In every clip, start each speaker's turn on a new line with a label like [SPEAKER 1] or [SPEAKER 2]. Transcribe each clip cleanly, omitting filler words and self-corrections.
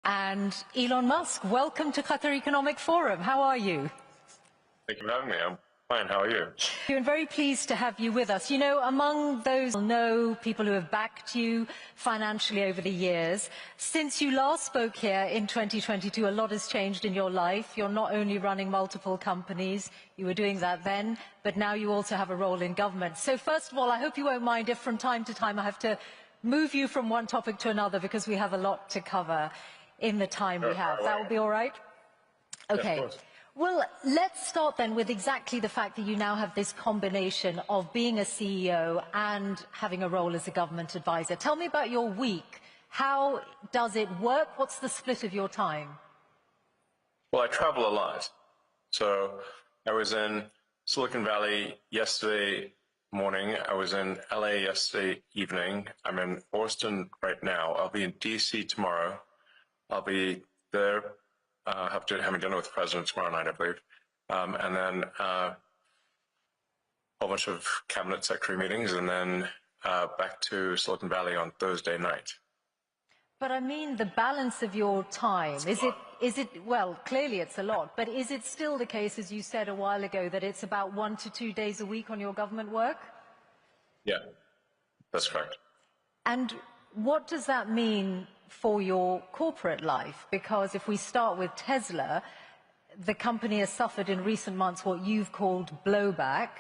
[SPEAKER 1] And Elon Musk, welcome to Qatar Economic Forum. How are you?
[SPEAKER 2] Thank you for having me. I'm fine. How are you?
[SPEAKER 1] I'm very pleased to have you with us. You know, among those people who have backed you financially over the years, since you last spoke here in 2022, a lot has changed in your life. You're not only running multiple companies, you were doing that then, but now you also have a role in government. So first of all, I hope you won't mind if from time to time I have to move you from one topic to another because we have a lot to cover in the time we have. That will be all right? Okay.
[SPEAKER 2] Yes,
[SPEAKER 1] well, let's start then with exactly the fact that you now have this combination of being a CEO and having a role as a government advisor. Tell me about your week. How does it work? What's the split of your time?
[SPEAKER 2] Well, I travel a lot. So I was in Silicon Valley yesterday morning. I was in LA yesterday evening. I'm in Austin right now. I'll be in DC tomorrow. I'll be there having dinner with the president tomorrow night, I believe. And then a whole bunch of cabinet secretary meetings, and then back to Silicon Valley on Thursday night.
[SPEAKER 1] But I mean the balance of your time, is it, well, clearly it's a lot, but is it still the case, as you said a while ago, that it's about 1 to 2 days a week on your government work?
[SPEAKER 2] Yeah, that's correct.
[SPEAKER 1] And what does that mean for your corporate life? Because if we start with Tesla, the company has suffered in recent months what you've called blowback.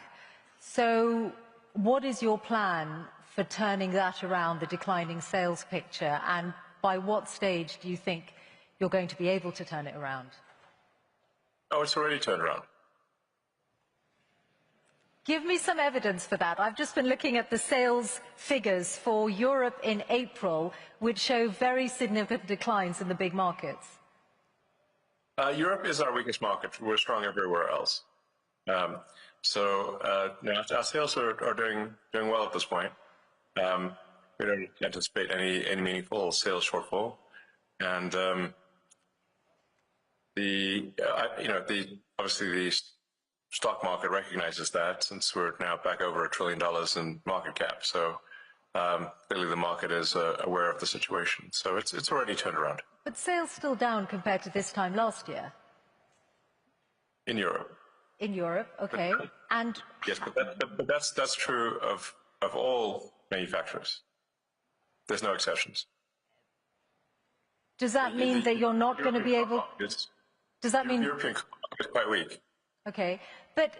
[SPEAKER 1] So what is your plan for turning that around, the declining sales picture, and by what stage do you think you're going to be able to turn it around?
[SPEAKER 2] Oh, it's already turned around.
[SPEAKER 1] Give me some evidence for that. I've just been looking at the sales figures for Europe in April, which show very significant declines in the big markets.
[SPEAKER 2] Europe is our weakest market. We're strong everywhere else. Our sales are doing well at this point. We don't anticipate any meaningful sales shortfall, and obviously the stock market recognizes that, since we're now back over $1 trillion in market cap. So clearly the market is aware of the situation. So it's already turned around.
[SPEAKER 1] But sales still down compared to this time last year?
[SPEAKER 2] In Europe.
[SPEAKER 1] In Europe, okay. And
[SPEAKER 2] yes, but that's true of all manufacturers. There's no exceptions.
[SPEAKER 1] Does that mean that you're not going to be able... Does that mean...
[SPEAKER 2] The European market is quite weak.
[SPEAKER 1] Okay, but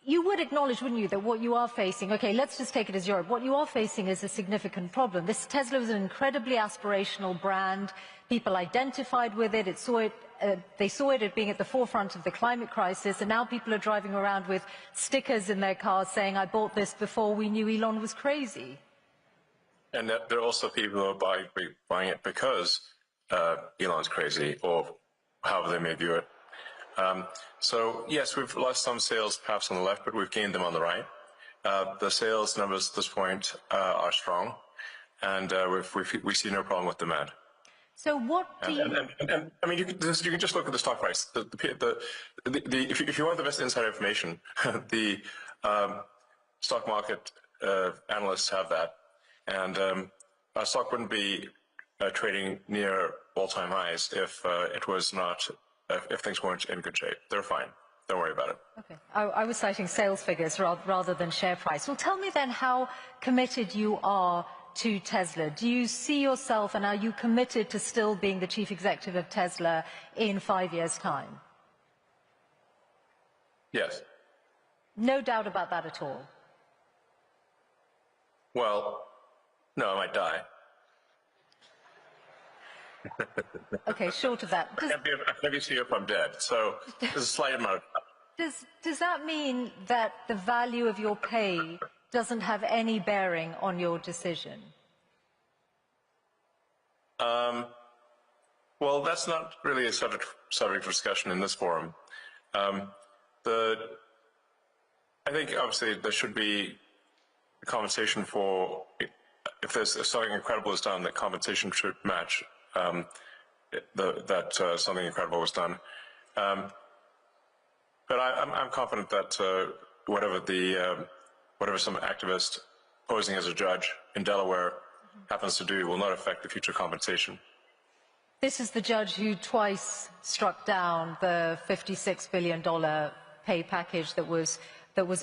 [SPEAKER 1] you would acknowledge, wouldn't you, that what you are facing, okay, let's just take it as Europe, what you are facing is a significant problem. This Tesla was an incredibly aspirational brand. People identified with it, they saw it as being at the forefront of the climate crisis, and now people are driving around with stickers in their cars saying, I bought this before we knew Elon was crazy.
[SPEAKER 2] And there are also people who are buying it because Elon's crazy, or however they may view it. So yes, we've lost some sales perhaps on the left, but we've gained them on the right. The sales numbers at this point are strong, and we see no problem with demand.
[SPEAKER 1] So what do you...
[SPEAKER 2] And I mean, you can just look at the stock price. If you want the best inside information, the stock market analysts have that, and our stock wouldn't be trading near all-time highs if it was not. If things weren't in good shape. They're fine. Don't worry about it.
[SPEAKER 1] Okay. I was citing sales figures rather than share price. Well, tell me then how committed you are to Tesla. Do you see yourself, and are you committed to still being the chief executive of Tesla in 5 years' time?
[SPEAKER 2] Yes.
[SPEAKER 1] No doubt about that at all?
[SPEAKER 2] Well, no, I might die.
[SPEAKER 1] Okay, short of that.
[SPEAKER 2] I can't be CEO if I'm dead, so there's a slight amount of...
[SPEAKER 1] Does that mean that the value of your pay doesn't have any bearing on your decision?
[SPEAKER 2] Well, that's not really a subject of discussion in this forum. I think obviously there should be compensation for, if something incredible is done, that compensation should match that something incredible was done. But I'm confident that whatever some activist posing as a judge in Delaware happens to do will not affect the future compensation.
[SPEAKER 1] This is the judge who twice struck down the $56 billion pay package that was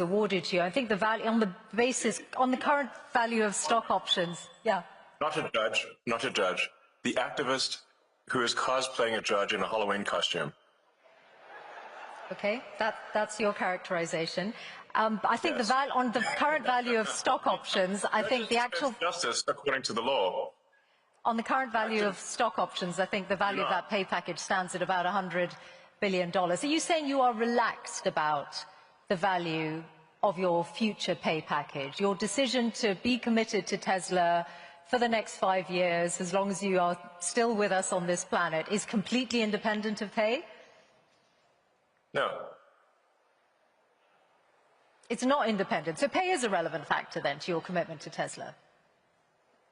[SPEAKER 1] awarded to you. I think the value on the current value of stock options. Yeah.
[SPEAKER 2] Not a judge, not a judge. The activist who is cosplaying a judge in a Halloween costume.
[SPEAKER 1] Okay, that's your characterization. I think
[SPEAKER 2] Yes.
[SPEAKER 1] on the current value of stock options, I think the actual
[SPEAKER 2] justice according to the law.
[SPEAKER 1] on the current value of stock options, I think the value of that pay package stands at about $100 billion. Are you saying you are relaxed about the value of your future pay package? Your decision to be committed to Tesla for the next 5 years, as long as you are still with us on this planet, is completely independent of pay?
[SPEAKER 2] No.
[SPEAKER 1] It's not independent. So pay is a relevant factor then to your commitment to Tesla?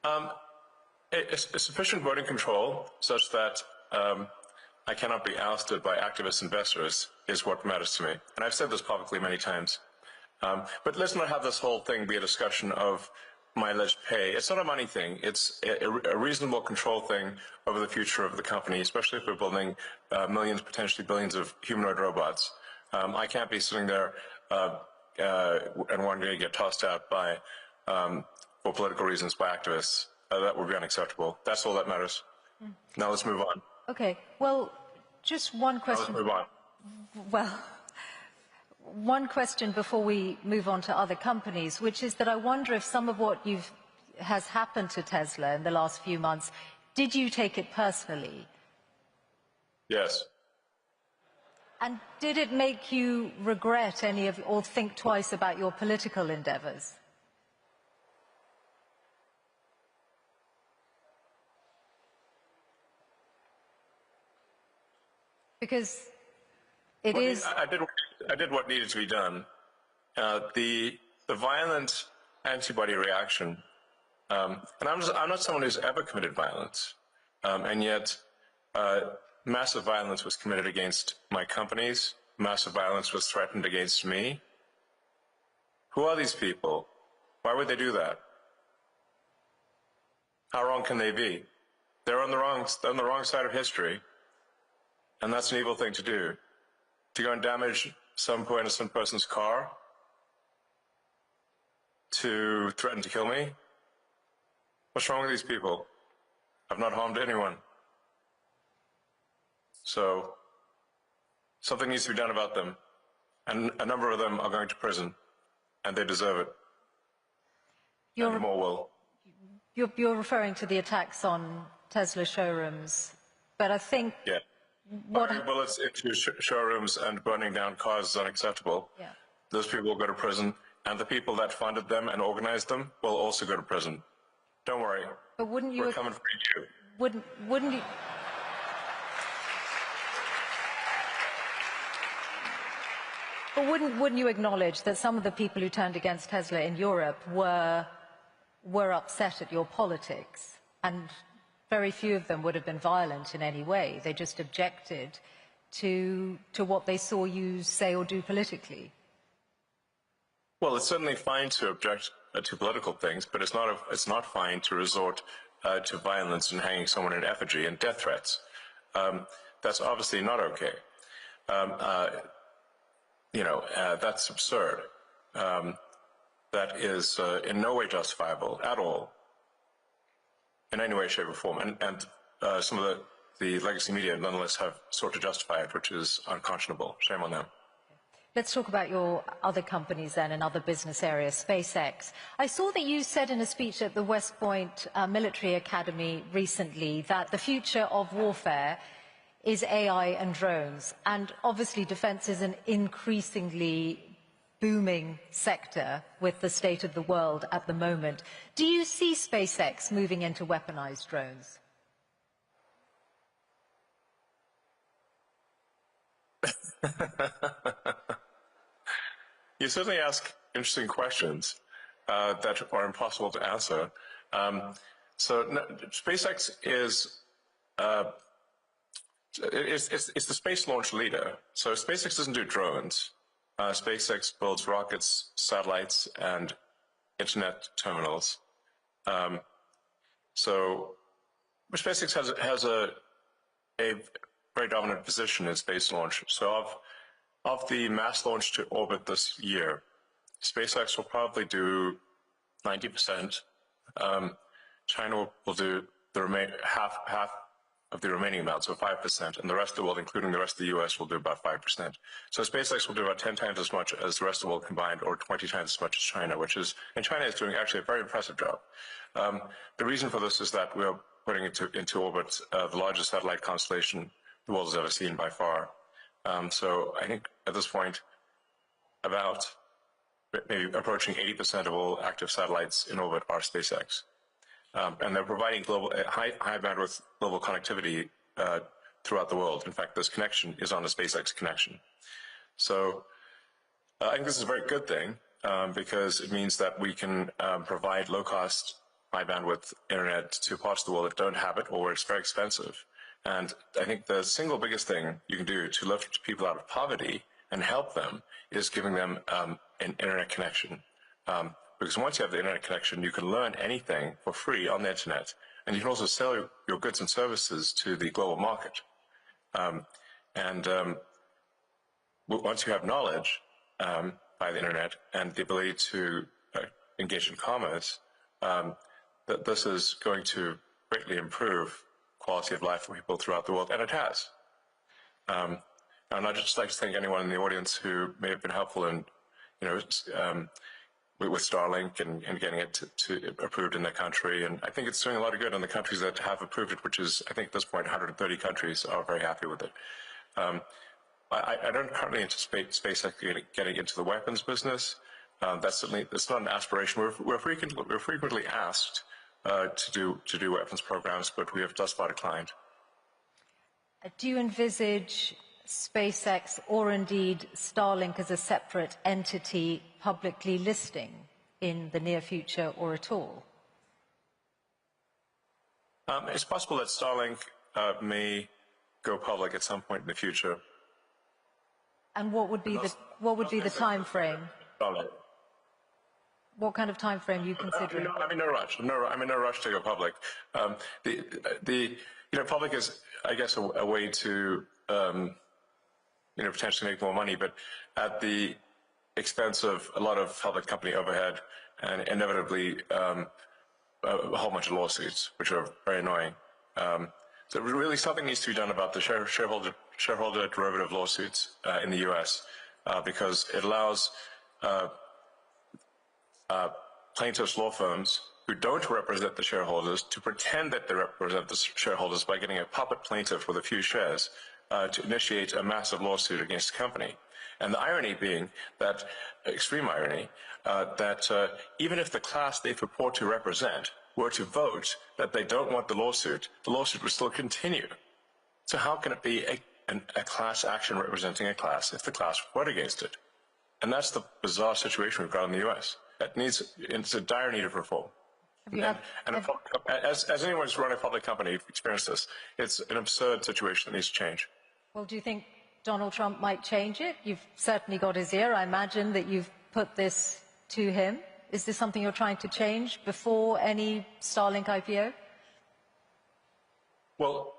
[SPEAKER 2] A sufficient voting control such that I cannot be ousted by activist investors is what matters to me. And I've said this publicly many times. But let's not have this whole thing be a discussion of my alleged pay. It's not a money thing. It's a reasonable control thing over the future of the company, especially if we're building millions, potentially billions of humanoid robots. I can't be sitting there and one day get tossed out by, for political reasons, by activists. That would be unacceptable. That's all that matters. Now let's move on.
[SPEAKER 1] Okay. Well, just one question.
[SPEAKER 2] Now let's move on.
[SPEAKER 1] Well, one question before we move on to other companies, which is that I wonder if some of what has happened to Tesla in the last few months, did you take it personally?
[SPEAKER 2] Yes.
[SPEAKER 1] And did it make you regret or think twice about your political endeavors? Because it is.
[SPEAKER 2] I did what needed to be done. The violent antibody reaction, and I'm not someone who's ever committed violence, and yet massive violence was committed against my companies. Massive violence was threatened against me. Who are these people? Why would they do that? How wrong can they be? They're on the wrong side of history. And that's an evil thing to do. To go and damage some poor innocent person's car? To threaten to kill me? What's wrong with these people? I've not harmed anyone. So, something needs to be done about them. And a number of them are going to prison. And they deserve it. And more will.
[SPEAKER 1] You're referring to the attacks on Tesla showrooms. But I think...
[SPEAKER 2] Yeah. Firing bullets into showrooms and burning down cars is unacceptable.
[SPEAKER 1] Yeah.
[SPEAKER 2] Those people will go to prison, and the people that funded them and organized them will also go to prison. Don't worry.
[SPEAKER 1] But wouldn't you?
[SPEAKER 2] We're coming for you.
[SPEAKER 1] Wouldn't you? But wouldn't you acknowledge that some of the people who turned against Tesla in Europe were upset at your politics, and very few of them would have been violent in any way. They just objected to what they saw you say or do politically.
[SPEAKER 2] Well, it's certainly fine to object to political things, but it's not fine to resort to violence and hanging someone in effigy and death threats. That's obviously not okay. That's absurd. That is in no way justifiable at all. In any way, shape, or form. And some of the legacy media nonetheless have sought to justify it, which is unconscionable. Shame on them.
[SPEAKER 1] Let's talk about your other companies then and other business areas, SpaceX. I saw that you said in a speech at the West Point Military Academy recently that the future of warfare is AI and drones. And obviously defense is an increasingly booming sector with the state of the world at the moment. Do you see SpaceX moving into weaponized drones?
[SPEAKER 2] You certainly ask interesting questions that are impossible to answer. SpaceX is it's the space launch leader. So SpaceX doesn't do drones. SpaceX builds rockets, satellites, and internet terminals. So SpaceX has a very dominant position in space launch. So of the mass launch to orbit this year, SpaceX will probably do 90%. China will do the half of the remaining amount, so 5%, and the rest of the world, including the rest of the US, will do about 5%. So SpaceX will do about 10 times as much as the rest of the world combined, or 20 times as much as China, and China is doing actually a very impressive job. The reason for this is that we are putting into orbit the largest satellite constellation the world has ever seen by far. So I think at this point, about maybe approaching 80% of all active satellites in orbit are SpaceX. And they're providing high bandwidth global connectivity throughout the world. In fact, this connection is on a SpaceX connection. So I think this is a very good thing because it means that we can provide low-cost, high-bandwidth internet to parts of the world that don't have it or where it's very expensive. And I think the single biggest thing you can do to lift people out of poverty and help them is giving them an internet connection. Because once you have the internet connection, you can learn anything for free on the internet, and you can also sell your goods and services to the global market. Once you have knowledge by the internet and the ability to engage in commerce, that this is going to greatly improve quality of life for people throughout the world, and it has. And I'd just like to thank anyone in the audience who may have been helpful in, with Starlink and getting it to approved in their country. And I think it's doing a lot of good in the countries that have approved it, which is, I think at this point, 130 countries are very happy with it. I don't currently anticipate SpaceX getting into the weapons business. That's not an aspiration. We're frequently asked to do weapons programs, but we have thus far declined.
[SPEAKER 1] Do you envisage SpaceX or indeed Starlink as a separate entity publicly listing in the near future or at all?
[SPEAKER 2] It's possible that Starlink may go public at some point in the future.
[SPEAKER 1] And what would be the time frame? What kind of time frame are you considering?
[SPEAKER 2] I'm in no rush. I'm in no rush to go public. Public is, I guess, a way to potentially make more money, but at the expense of a lot of public company overhead and inevitably a whole bunch of lawsuits, which are very annoying. So really something needs to be done about the shareholder derivative lawsuits in the U.S. Because it allows plaintiffs' law firms who don't represent the shareholders to pretend that they represent the shareholders by getting a puppet plaintiff with a few shares to initiate a massive lawsuit against the company. And the irony being that, extreme irony, that even if the class they purport to represent were to vote that they don't want the lawsuit would still continue. So how can it be a class action representing a class if the class vote against it? And that's the bizarre situation we've got in the U.S. It's a dire need of reform. As anyone who's run a public company experienced this, it's an absurd situation that needs to change.
[SPEAKER 1] Well, do you think Donald Trump might change it? You've certainly got his ear. I imagine that you've put this to him. Is this something you're trying to change before any Starlink IPO?
[SPEAKER 2] Well,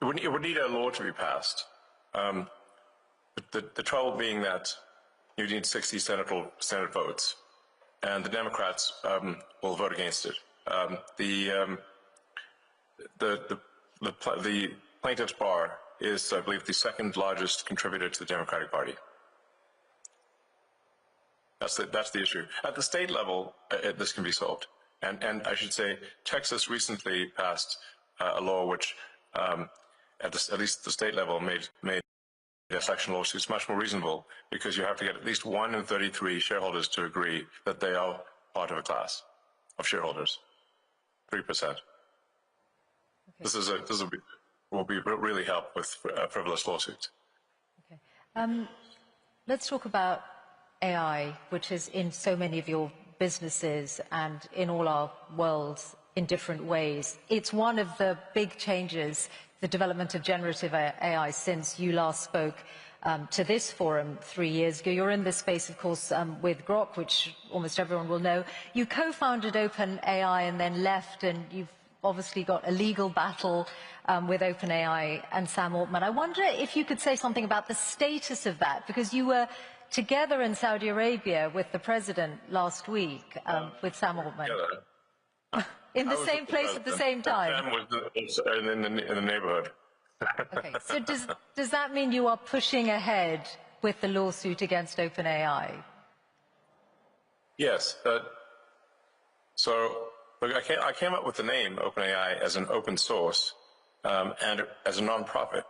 [SPEAKER 2] it would need a law to be passed. The trouble being that you need 60 Senate votes, and the Democrats will vote against it. The plaintiff's bar is, I believe, the second largest contributor to the Democratic Party. That's the issue. At the state level, this can be solved. And I should say, Texas recently passed a law which, at least the state level, made election lawsuits much more reasonable, because you have to get at least 1 in 33 shareholders to agree that they are part of a class of shareholders. 3%. Okay. This will really help with frivolous lawsuits.
[SPEAKER 1] Okay. Let's talk about AI, which is in so many of your businesses and in all our worlds in different ways. It's one of the big changes, the development of generative AI, since you last spoke to this forum 3 years ago. You're in this space, of course, with Grok, which almost everyone will know. You co-founded OpenAI and then left, and you've obviously got a legal battle with OpenAI and Sam Altman. I wonder if you could say something about the status of that, because you were together in Saudi Arabia with the president last week, with Sam Altman. In the same place at the same time.
[SPEAKER 2] Sam was in the neighborhood.
[SPEAKER 1] Okay, so does that mean you are pushing ahead with the lawsuit against OpenAI?
[SPEAKER 2] Yes. So look, I came up with the name OpenAI as an open source and as a nonprofit,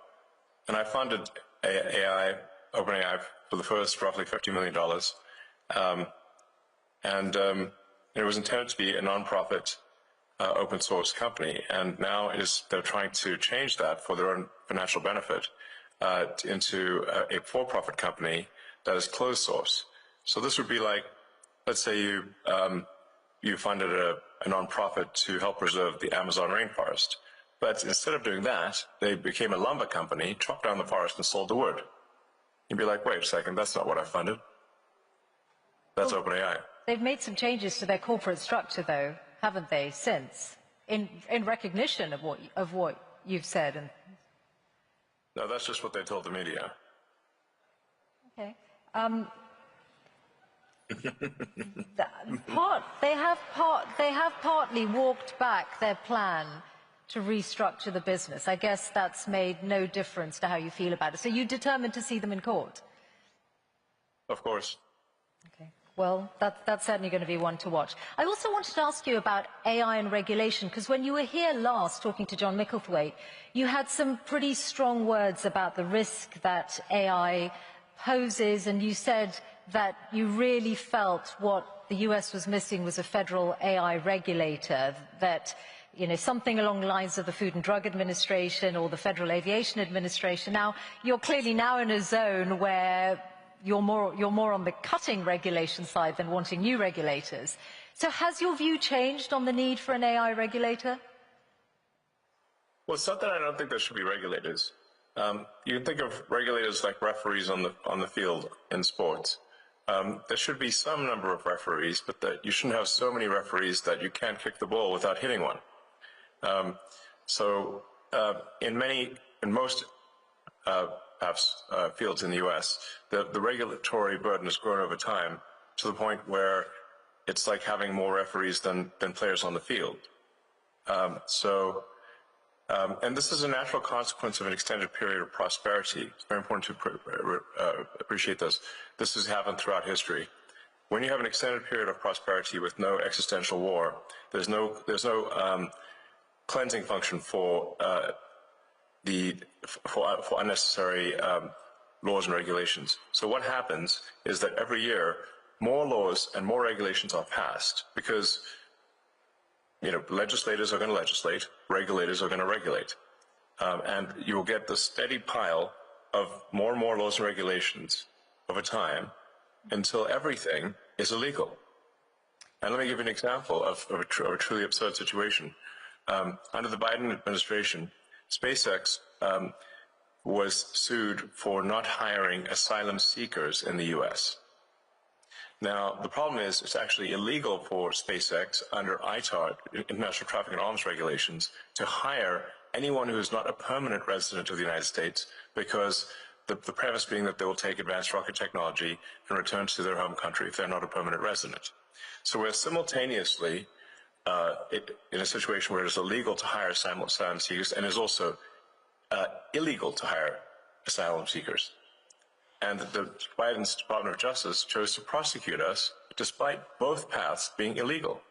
[SPEAKER 2] and I funded OpenAI for the first roughly $50 million, and it was intended to be a nonprofit open source company, and now they're trying to change that for their own financial benefit into a for-profit company that is closed source. So this would be like, let's say you funded a nonprofit to help preserve the Amazon rainforest, but instead of doing that, they became a lumber company, chopped down the forest and sold the wood. You'd be like, wait a second, that's not what I funded. That's OpenAI.
[SPEAKER 1] They've made some changes to their corporate structure, though, haven't they, since, in recognition of what you've said?
[SPEAKER 2] No, that's just what they told the media.
[SPEAKER 1] Okay. They have partly walked back their plan to restructure the business. I guess that's made no difference to how you feel about it. So you're determined to see them in court?
[SPEAKER 2] Of course.
[SPEAKER 1] Okay. Well, that's certainly going to be one to watch. I also wanted to ask you about AI and regulation, because when you were here last talking to John Micklethwaite, you had some pretty strong words about the risk that AI poses, and you said that you really felt what the US was missing was a federal AI regulator, that something along the lines of the Food and Drug Administration or the Federal Aviation Administration. Now, you're clearly now in a zone where you're more on the cutting regulation side than wanting new regulators. So has your view changed on the need for an AI regulator?
[SPEAKER 2] Well, it's not that I don't think there should be regulators. You can think of regulators like referees on the field in sports. There should be some number of referees, but that you shouldn't have so many referees that you can't kick the ball without hitting one. In most fields in the U.S., the regulatory burden has grown over time to the point where it's like having more referees than players on the field. And this is a natural consequence of an extended period of prosperity. It's very important to appreciate this. This has happened throughout history. When you have an extended period of prosperity with no existential war, there's no cleansing function for unnecessary laws and regulations. So what happens is that every year more laws and more regulations are passed because legislators are going to legislate, regulators are going to regulate, and you will get the steady pile of more and more laws and regulations over time until everything is illegal. And let me give you an example of a truly absurd situation. Under the Biden administration, SpaceX was sued for not hiring asylum seekers in the U.S. Now, the problem is it's actually illegal for SpaceX under ITAR, International Traffic in Arms Regulations, to hire anyone who is not a permanent resident of the United States, because the premise being that they will take advanced rocket technology and return to their home country if they're not a permanent resident. So we're simultaneously in a situation where it is illegal to hire asylum seekers and is also illegal to hire asylum seekers. And the Biden's Department of Justice chose to prosecute us despite both paths being illegal.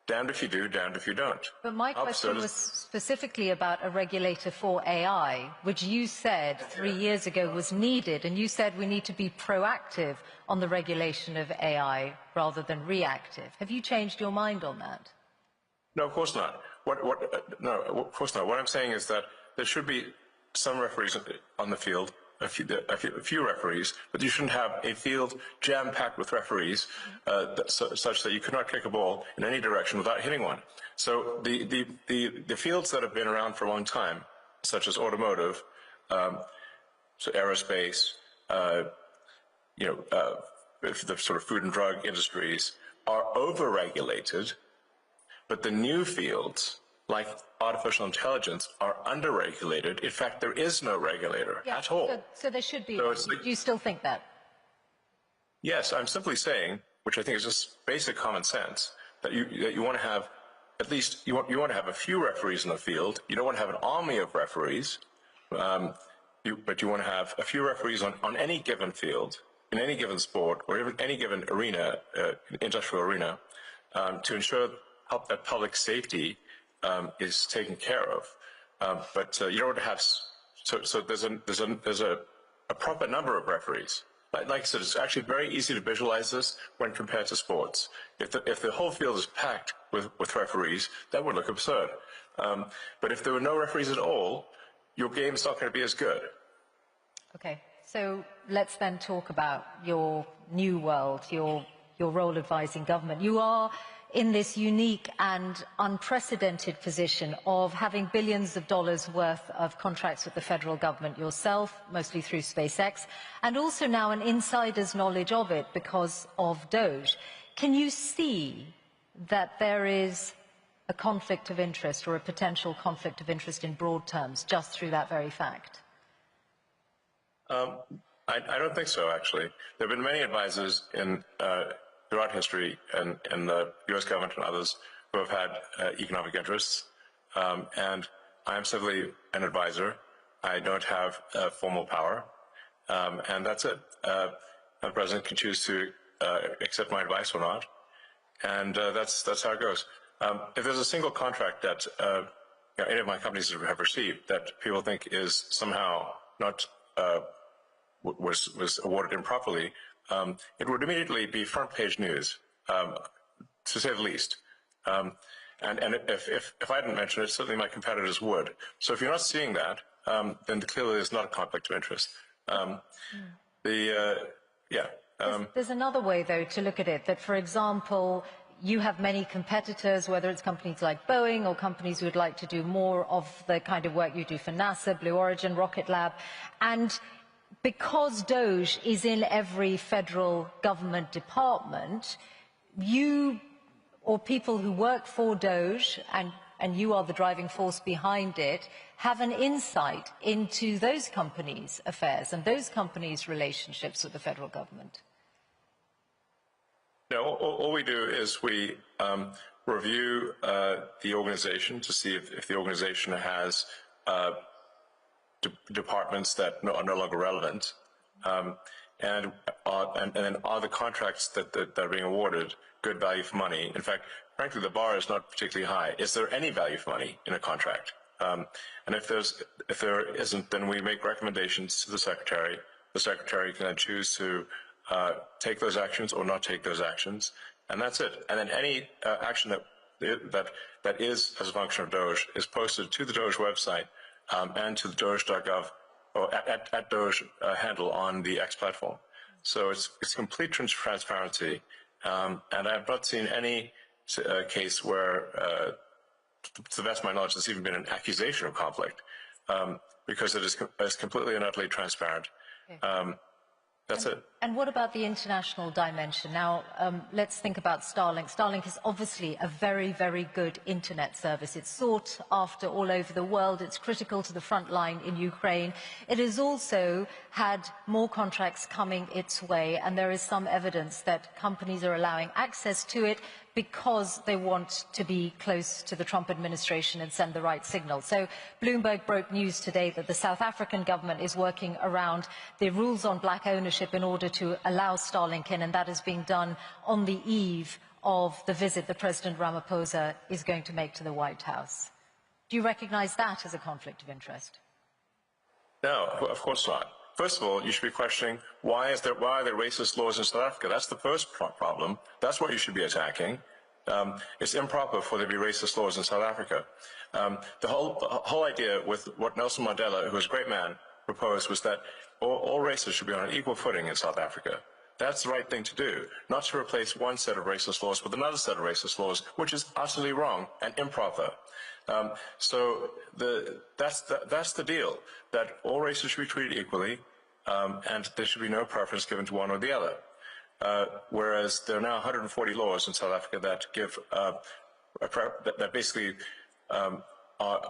[SPEAKER 2] Damned if you do, damned if you don't.
[SPEAKER 1] But my question was specifically about a regulator for AI, which you said 3 years ago was needed, and you said we need to be proactive on the regulation of AI rather than reactive. Have you changed your mind on that?
[SPEAKER 2] No, of course not. No, of course not. What I'm saying is that there should be some referees on the field, a few referees, but you shouldn't have a field jam-packed with referees such that you could not kick a ball in any direction without hitting one. So the fields that have been around for a long time, such as automotive, so aerospace, the sort of food and drug industries, are over-regulated. But the new fields, like artificial intelligence, are under-regulated. In fact, there is no regulator at all.
[SPEAKER 1] So there should be.
[SPEAKER 2] So
[SPEAKER 1] Do you still think that?
[SPEAKER 2] Yes, I'm simply saying, which I think is just basic common sense, that you want to have at least you want to have a few referees in the field. You don't want to have an army of referees, but you want to have a few referees on any given field, in any given sport, or even any given arena, industrial arena, to ensure that public safety is taken care of. But you don't want to have so there's a proper number of referees. Like I said, it's actually very easy to visualize this when compared to sports. If the whole field is packed with referees, that would look absurd. But if there were no referees at all, your game's not going to be as good.
[SPEAKER 1] Okay, so let's then talk about your new world, your role advising government. You are in this unique and unprecedented position of having billions of dollars worth of contracts with the federal government yourself, mostly through SpaceX, and also now an insider's knowledge of it because of DOGE. Can you see that there is a conflict of interest or a potential conflict of interest in broad terms just through that very fact?
[SPEAKER 2] I don't think so, actually. There have been many advisors throughout history in the U.S. government and others who have had economic interests, and I am simply an advisor. I don't have formal power, and that's it. The president can choose to accept my advice or not, and that's how it goes. If there's a single contract that any of my companies have received that people think is somehow not was awarded improperly, it would immediately be front-page news, to say the least. And if I didn't mention it, certainly my competitors would. So if you're not seeing that, then clearly there's not a conflict of interest.
[SPEAKER 1] There's another way, though, to look at it, that, for example, you have many competitors, whether it's companies like Boeing or companies who would like to do more of the kind of work you do for NASA, Blue Origin, Rocket Lab, and because DOGE is in every federal government department, you or people who work for DOGE, and you are the driving force behind it, have an insight into those companies' affairs and those companies' relationships with the federal government.
[SPEAKER 2] No, all we do is we review the organization to see if the organization has departments that are no longer relevant, and then are the contracts that are being awarded good value for money? In fact, frankly, the bar is not particularly high. Is there any value for money in a contract? And if there isn't, then we make recommendations to the secretary. The secretary can then choose to take those actions or not take those actions, and that's it. And then any action that is as a function of DOGE is posted to the DOGE website and to the Doge.gov or at Doge handle on the X platform. So it's complete transparency, and I've not seen any case where, to the best of my knowledge, there's even been an accusation of conflict, because it is completely and utterly transparent. Okay. That's it.
[SPEAKER 1] And what about the international dimension? Now, let's think about Starlink. Starlink is obviously a very, very good internet service. It's sought after all over the world. It's critical to the front line in Ukraine. It has also had more contracts coming its way, and there is some evidence that companies are allowing access to it because they want to be close to the Trump administration and send the right signal. So Bloomberg broke news today that the South African government is working around the rules on black ownership in order to allow Starlink in, and that is being done on the eve of the visit that President Ramaphosa is going to make to the White House. Do you recognize that as a conflict of interest?
[SPEAKER 2] No, of course not. First of all, you should be questioning why are there racist laws in South Africa? That's the first problem. That's what you should be attacking. It's improper for there to be racist laws in South Africa. The whole idea with what Nelson Mandela, who was a great man, proposed was that all races should be on an equal footing in South Africa. That's the right thing to do, not to replace one set of racist laws with another set of racist laws, which is utterly wrong and improper. So that's the deal, that all races should be treated equally, and there should be no preference given to one or the other. Whereas there are now 140 laws in South Africa that give that basically are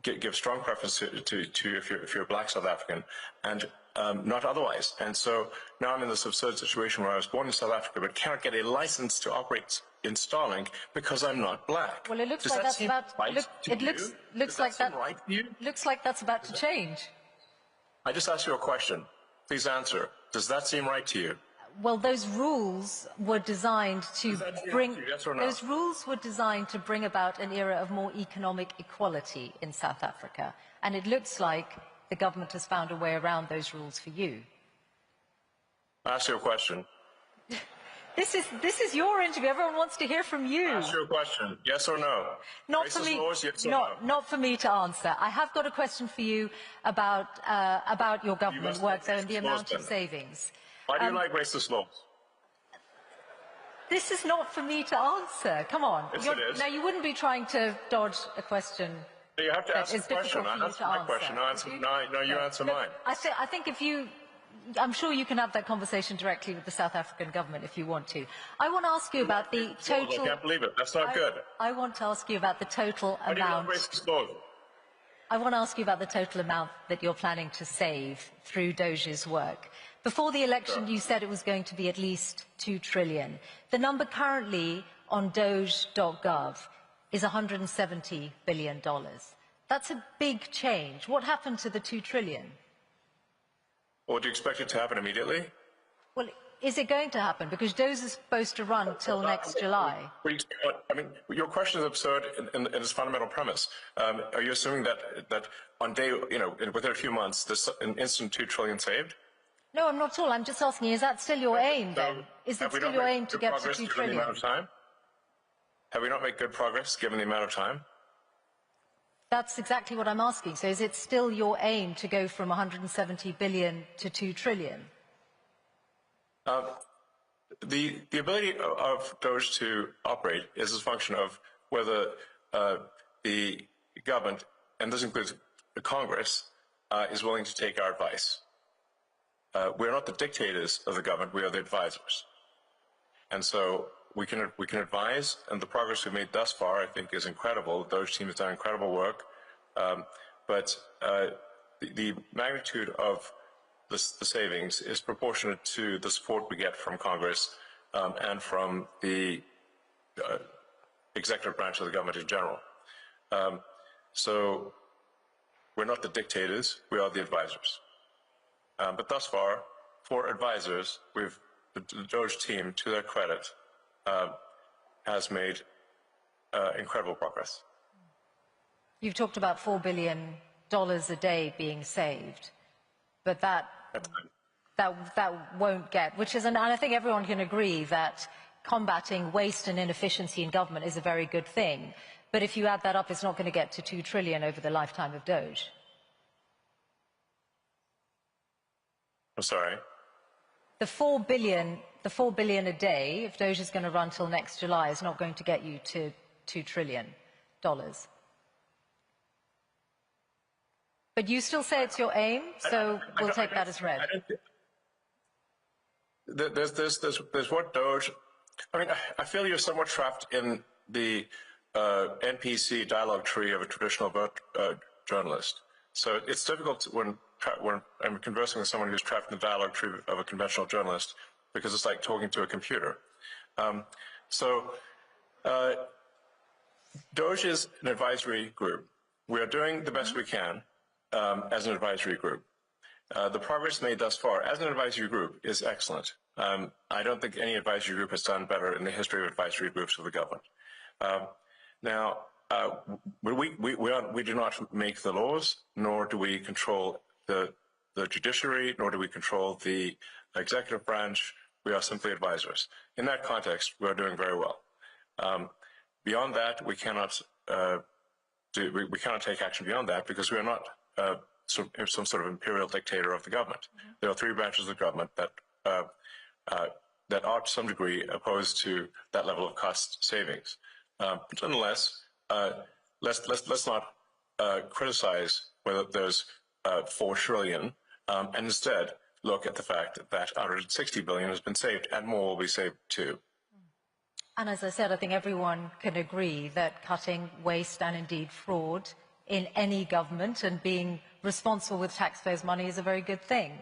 [SPEAKER 2] give strong preference to if you're a black South African, and not otherwise. And so now I'm in this absurd situation where I was born in South Africa but cannot get a license to operate in Starlink because I'm not black.
[SPEAKER 1] Well, it looks
[SPEAKER 2] Does
[SPEAKER 1] like
[SPEAKER 2] that
[SPEAKER 1] that's
[SPEAKER 2] seem
[SPEAKER 1] about.
[SPEAKER 2] right to
[SPEAKER 1] It
[SPEAKER 2] you?
[SPEAKER 1] looks
[SPEAKER 2] Does
[SPEAKER 1] like
[SPEAKER 2] that
[SPEAKER 1] that.
[SPEAKER 2] seem right to you?
[SPEAKER 1] Looks like that's about to change.
[SPEAKER 2] I just asked you a question. Please answer. Does that seem right to you?
[SPEAKER 1] Well, those rules were designed to bring.
[SPEAKER 2] Yes or no?
[SPEAKER 1] Those rules were designed to bring about an era of more economic equality in South Africa, and it looks like the government has found a way around those rules for you.
[SPEAKER 2] I asked you a question.
[SPEAKER 1] This is your interview. Everyone wants to hear from you.
[SPEAKER 2] I asked you a question. Yes or no?
[SPEAKER 1] Not for
[SPEAKER 2] Racist
[SPEAKER 1] me.
[SPEAKER 2] laws, yes or no?
[SPEAKER 1] Not for me to answer. I have got a question for you about your government work, though, and the amount of savings.
[SPEAKER 2] Why do you like racist laws?
[SPEAKER 1] This is not for me to answer. Come on.
[SPEAKER 2] Yes, it is.
[SPEAKER 1] Now, you wouldn't be trying to dodge a question.
[SPEAKER 2] You have to ask
[SPEAKER 1] It's
[SPEAKER 2] a question.
[SPEAKER 1] difficult for
[SPEAKER 2] I
[SPEAKER 1] you
[SPEAKER 2] answer
[SPEAKER 1] to
[SPEAKER 2] my
[SPEAKER 1] answer.
[SPEAKER 2] question. No, you answer mine.
[SPEAKER 1] I think if you, I'm sure you can have that conversation directly with the South African government if you want to. I want to ask you about the total.
[SPEAKER 2] I can't believe it. That's not good.
[SPEAKER 1] I want to ask you about the total
[SPEAKER 2] Why do you
[SPEAKER 1] amount.
[SPEAKER 2] like racist laws?
[SPEAKER 1] I want to ask you about the total amount that you're planning to save through Doge's work. Before the election, you said it was going to be at least 2 trillion. The number currently on doge.gov is $170 billion. That's a big change. What happened to the 2 trillion?
[SPEAKER 2] Well, do you expect it to happen immediately?
[SPEAKER 1] Well, is it going to happen? Because Doge is supposed to run till next July.
[SPEAKER 2] I mean, your question is absurd in its fundamental premise. Are you assuming that on day, within a few months, there's an instant 2 trillion saved?
[SPEAKER 1] No, I'm not at all. I'm just asking, is that still your aim then? Is it still your aim to get to 2 trillion?
[SPEAKER 2] Have we not made good progress given the amount of time?
[SPEAKER 1] That's exactly what I'm asking. So is it still your aim to go from 170 billion to 2 trillion?
[SPEAKER 2] The ability of Doge to operate is a function of whether the government, and this includes the Congress, is willing to take our advice. We're not the dictators of the government, we are the advisors. And so we can advise, and the progress we've made thus far, I think, is incredible. The Doge team has done incredible work. But the magnitude of the savings is proportionate to the support we get from Congress and from the executive branch of the government in general. So we're not the dictators, we are the advisors. But thus far, for advisors, the Doge team, to their credit, has made incredible progress.
[SPEAKER 1] You've talked about $4 billion a day being saved, but that won't get, which is, and I think everyone can agree that combating waste and inefficiency in government is a very good thing. But if you add that up, it's not going to get to 2 trillion over the lifetime of Doge.
[SPEAKER 2] I'm sorry?
[SPEAKER 1] The 4 billion a day, if Doge is going to run till next July, is not going to get you to $2 trillion. But you still say it's your aim, so we'll take that as read.
[SPEAKER 2] There's what Doge, I mean, I feel you're somewhat trapped in the NPC dialogue tree of a traditional journalist. So it's difficult when I'm conversing with someone who's trapped in the dialogue tree of a conventional journalist, because it's like talking to a computer. Doge is an advisory group. We are doing the best we can as an advisory group. The progress made thus far as an advisory group is excellent. I don't think any advisory group has done better in the history of advisory groups of the government. We do not make the laws, nor do we control the judiciary, nor do we control the executive branch. We are simply advisors. In that context, we are doing very well. Beyond that, we cannot take action beyond that, because we are not some sort of imperial dictator of the government. There are 3 branches of government that are to some degree opposed to that level of cost savings. But nonetheless, let's not criticize whether there's 4 trillion, and instead look at the fact that 160 billion has been saved, and more will be saved too.
[SPEAKER 1] And as I said, I think everyone can agree that cutting waste and indeed fraud in any government and being responsible with taxpayers' money is a very good thing.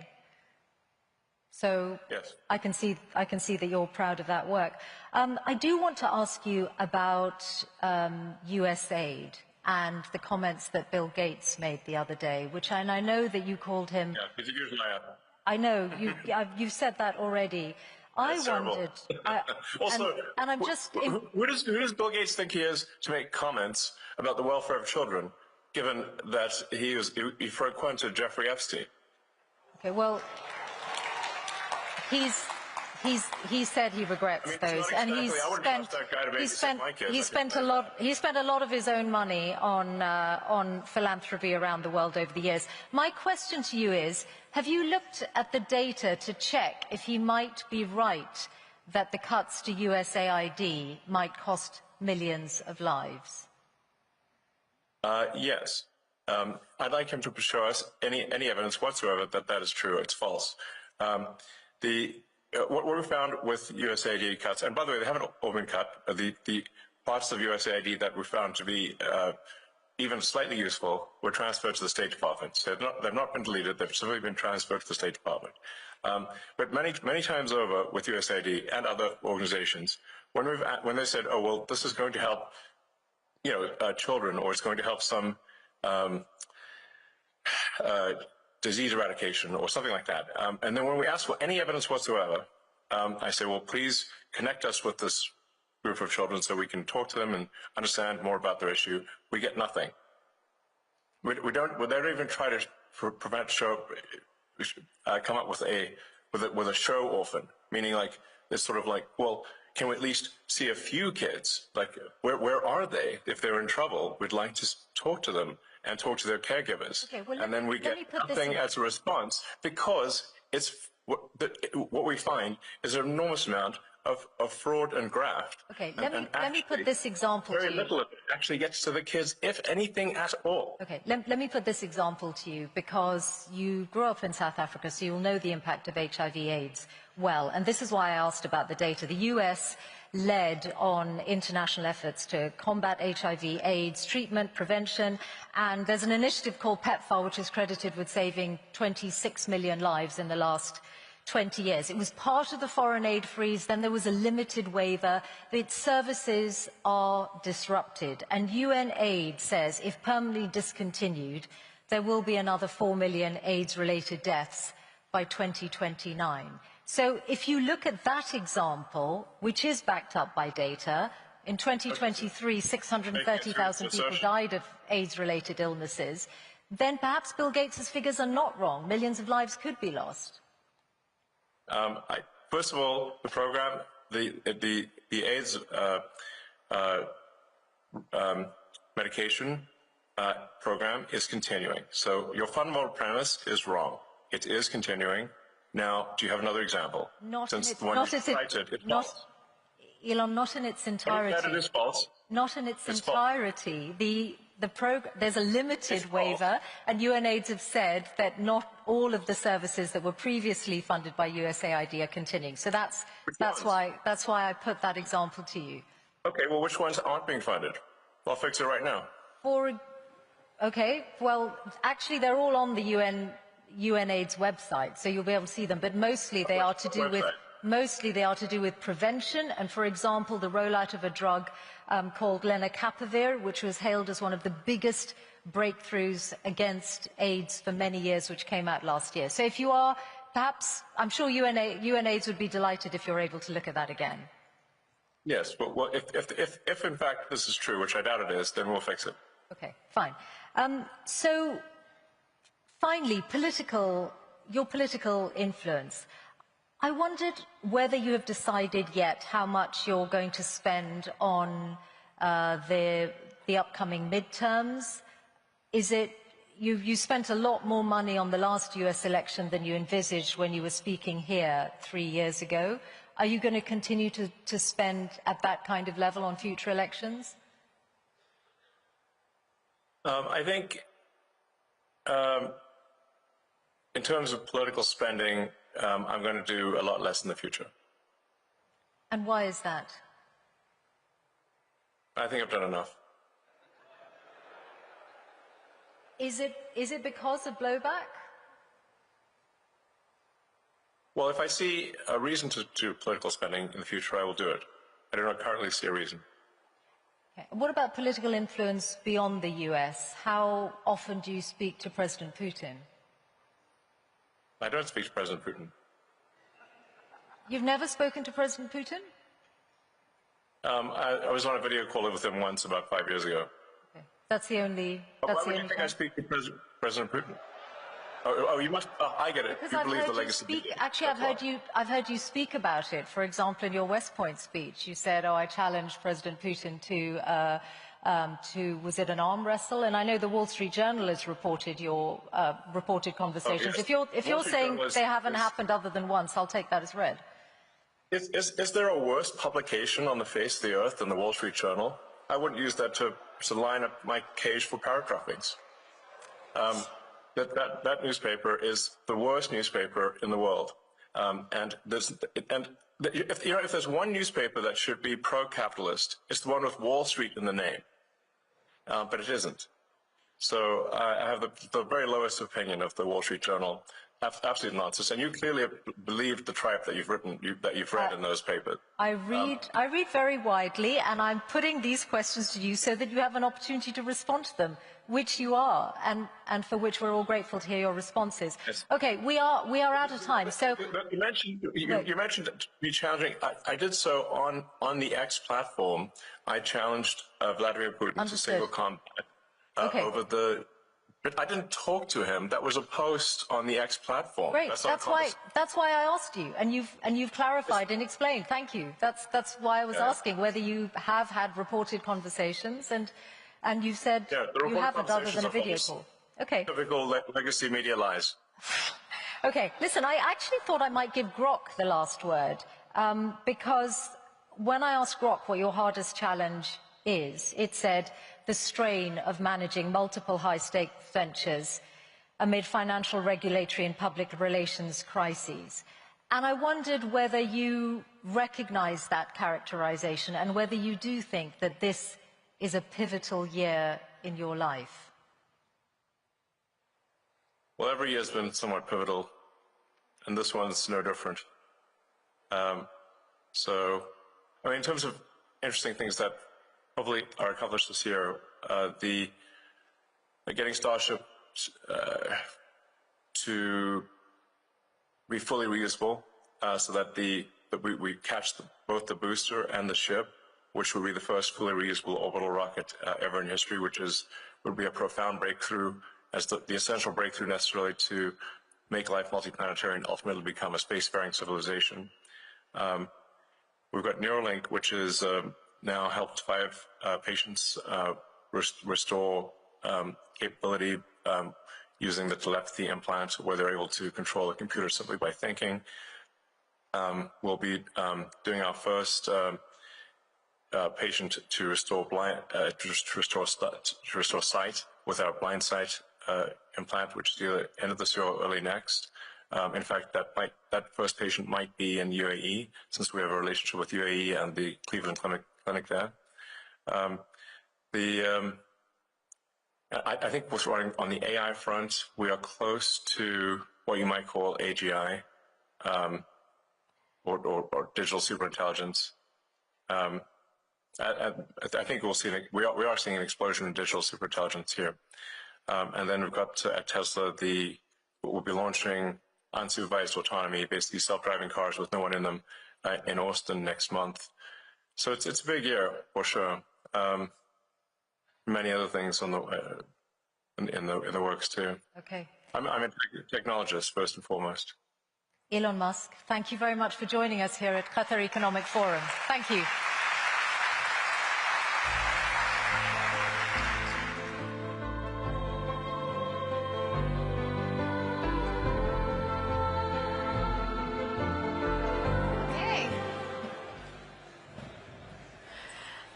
[SPEAKER 1] So
[SPEAKER 2] Yes.
[SPEAKER 1] I can see that you're proud of that work. I do want to ask you about US aid and the comments that Bill Gates made the other day, and I know that you called him.
[SPEAKER 2] Yeah, he's a huge liar.
[SPEAKER 1] I know you've said that already.
[SPEAKER 2] That's
[SPEAKER 1] I wondered.
[SPEAKER 2] Also,
[SPEAKER 1] and I'm just.
[SPEAKER 2] Who does Bill Gates think he is to make comments about the welfare of children, given that he frequented Jeffrey Epstein?
[SPEAKER 1] Okay, well, he said he regrets those, and he spent a lot of his own money on philanthropy around the world over the years. My question to you is: have you looked at the data to check if he might be right that the cuts to USAID might cost millions of lives?
[SPEAKER 2] Yes. I'd like him to show us any evidence whatsoever that that is true. It's false. What we found with USAID cuts, and by the way, they haven't all been cut. The parts of USAID that we found to be even slightly useful were transferred to the State Department. So they've not been deleted; they've simply been transferred to the State Department. But many times over with USAID and other organizations, when they said, "Oh well, this is going to help," children, or it's going to help some disease eradication or something like that. And then when we ask for any evidence whatsoever, I say, well, please connect us with this group of children so we can talk to them and understand more about their issue. We get nothing. We don't even try to come up with a show orphan, meaning like it's sort of like, well, can we at least see a few kids? Like, where are they? If they're in trouble, we'd like to talk to them and talk to their caregivers.
[SPEAKER 1] Okay, well,
[SPEAKER 2] and then we get nothing as a response, because it's what we find is an enormous amount of fraud and graft.
[SPEAKER 1] Okay, let me put this example to you.
[SPEAKER 2] Very little of it actually gets to the kids, if anything at all.
[SPEAKER 1] Okay, let me put this example to you, because you grew up in South Africa, so you'll know the impact of HIV/AIDS well. And this is why I asked about the data. The US led on international efforts to combat HIV/AIDS treatment, prevention, and there's an initiative called PEPFAR, which is credited with saving 26 million lives in the last 20 years. It was part of the foreign aid freeze, then there was a limited waiver. Its services are disrupted, and UN aid says if permanently discontinued, there will be another 4 million AIDS-related deaths by 2029. So if you look at that example, which is backed up by data, in 2023, 630,000 people died of AIDS-related illnesses, then perhaps Bill Gates' figures are not wrong. Millions of lives could be lost.
[SPEAKER 2] First of all, the program, the AIDS medication program is continuing. So your fundamental premise is wrong. It is continuing. Now, do you have another example?
[SPEAKER 1] Elon, not in its entirety.
[SPEAKER 2] That it is false.
[SPEAKER 1] Not in its entirety. There's a limited waiver, and UNAIDS have said that not all of the services that were previously funded by USAID are continuing. So that's why I put that example to you.
[SPEAKER 2] Okay, well, which ones aren't being funded? I'll fix it right now.
[SPEAKER 1] Okay, well, actually, they're all on the UNAIDS website, so you'll be able to see them. But mostly they are to do with prevention, and, for example, the rollout of a drug called lenacapavir, which was hailed as one of the biggest breakthroughs against AIDS for many years, which came out last year. So if you are, perhaps, I'm sure UNAIDS would be delighted if you're able to look at that again.
[SPEAKER 2] Yes, but well, if in fact this is true, which I doubt it is, then we'll fix it.
[SPEAKER 1] Okay, fine. So, finally, your political influence. I wondered whether you have decided yet how much you're going to spend on the upcoming midterms. Is it you spent a lot more money on the last US election than you envisaged when you were speaking here 3 years ago? Are you going to continue to spend at that kind of level on future elections?
[SPEAKER 2] I think in terms of political spending, I'm going to do a lot less in the future.
[SPEAKER 1] And why is that?
[SPEAKER 2] I think I've done enough.
[SPEAKER 1] Is it because of blowback?
[SPEAKER 2] Well, if I see a reason to do political spending in the future, I will do it. I do not currently see a reason.
[SPEAKER 1] Okay. What about political influence beyond the US? How often do you speak to President Putin?
[SPEAKER 2] I don't speak to President Putin.
[SPEAKER 1] You've never spoken to President Putin?
[SPEAKER 2] I was on a video call with him once about 5 years ago.
[SPEAKER 1] Okay. That's the only.
[SPEAKER 2] Why would you think I speak to President Putin? Oh, you must. I get it.
[SPEAKER 1] Because
[SPEAKER 2] You
[SPEAKER 1] I've
[SPEAKER 2] believe
[SPEAKER 1] heard
[SPEAKER 2] the
[SPEAKER 1] you
[SPEAKER 2] legacy.
[SPEAKER 1] speak. Actually, I've heard you speak about it. For example, in your West Point speech, you said, "Oh, I challenged President Putin to was it an arm wrestle?" And I know the Wall Street Journal has reported your reported conversations.
[SPEAKER 2] Yes.
[SPEAKER 1] If you're saying they haven't happened other than once, I'll take that as read.
[SPEAKER 2] Is there a worse publication on the face of the earth than the Wall Street Journal? I wouldn't use that to line up my cage for paratroopings. That newspaper is the worst newspaper in the world. If there's one newspaper that should be pro-capitalist, it's the one with Wall Street in the name. But it isn't. So I have the very lowest opinion of the Wall Street Journal. Absolute nonsense. And you clearly believe the tripe that you've read in those papers.
[SPEAKER 1] I read very widely, and I'm putting these questions to you so that you have an opportunity to respond to them, which you are, and for which we're all grateful to hear your responses.
[SPEAKER 2] Yes.
[SPEAKER 1] Okay, we are out of time. So
[SPEAKER 2] you mentioned me challenging. I did so on the X platform. I challenged Vladimir Putin to single combat over the. But I didn't talk to him. That was a post on the X platform.
[SPEAKER 1] Great. That's why I asked you, and you've clarified and explained. Thank you. That's why I was asking whether you have had reported conversations, and you said you haven't other than a video call. Okay.
[SPEAKER 2] Typical legacy media lies.
[SPEAKER 1] Okay. Listen, I actually thought I might give Grok the last word, because when I asked Grok what your hardest challenge is, it said the strain of managing multiple high-stakes ventures amid financial, regulatory and public relations crises. And I wondered whether you recognize that characterization and whether you do think that this is a pivotal year in your life.
[SPEAKER 2] Well, every year has been somewhat pivotal, and this one's no different. In terms of interesting things that hopefully are accomplished this year, getting Starship to be fully reusable, so that we catch both the booster and the ship, which will be the first fully reusable orbital rocket ever in history, which would be a profound breakthrough, as the essential breakthrough necessarily to make life multiplanetary and ultimately become a spacefaring civilization. We've got Neuralink, which is now helped 5 patients restore capability using the telepathy implant, where they're able to control a computer simply by thinking. We'll be doing our first patient to restore sight with our blind sight implant, which is either end of this year or early next. In fact, that first patient might be in UAE, since we have a relationship with UAE and the Cleveland clinic there. I think what's running on the AI front, we are close to what you might call AGI, or digital superintelligence. I think we are seeing an explosion in digital superintelligence here. And then we've got at Tesla, we'll be launching unsupervised autonomy, basically self-driving cars with no one in them, in Austin next month. So it's a big year for sure. Many other things in the works too.
[SPEAKER 1] Okay.
[SPEAKER 2] I'm a technologist first and foremost.
[SPEAKER 1] Elon Musk, thank you very much for joining us here at Qatar Economic Forum. Thank you.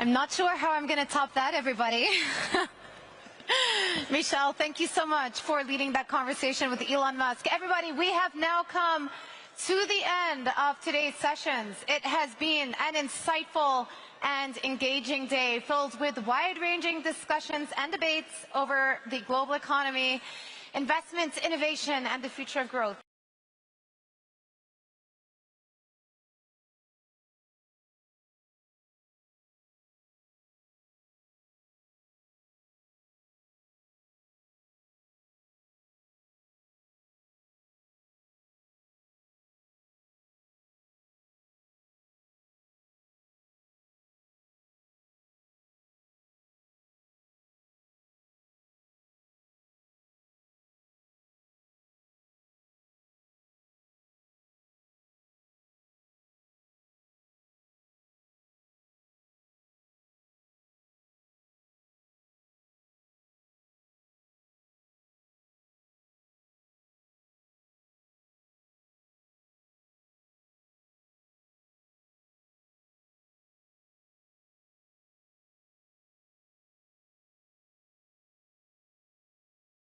[SPEAKER 3] I'm not sure how I'm going to top that, everybody. Mishal, thank you so much for leading that conversation with Elon Musk. Everybody, we have now come to the end of today's sessions. It has been an insightful and engaging day filled with wide-ranging discussions and debates over the global economy, investments, innovation, and the future of growth.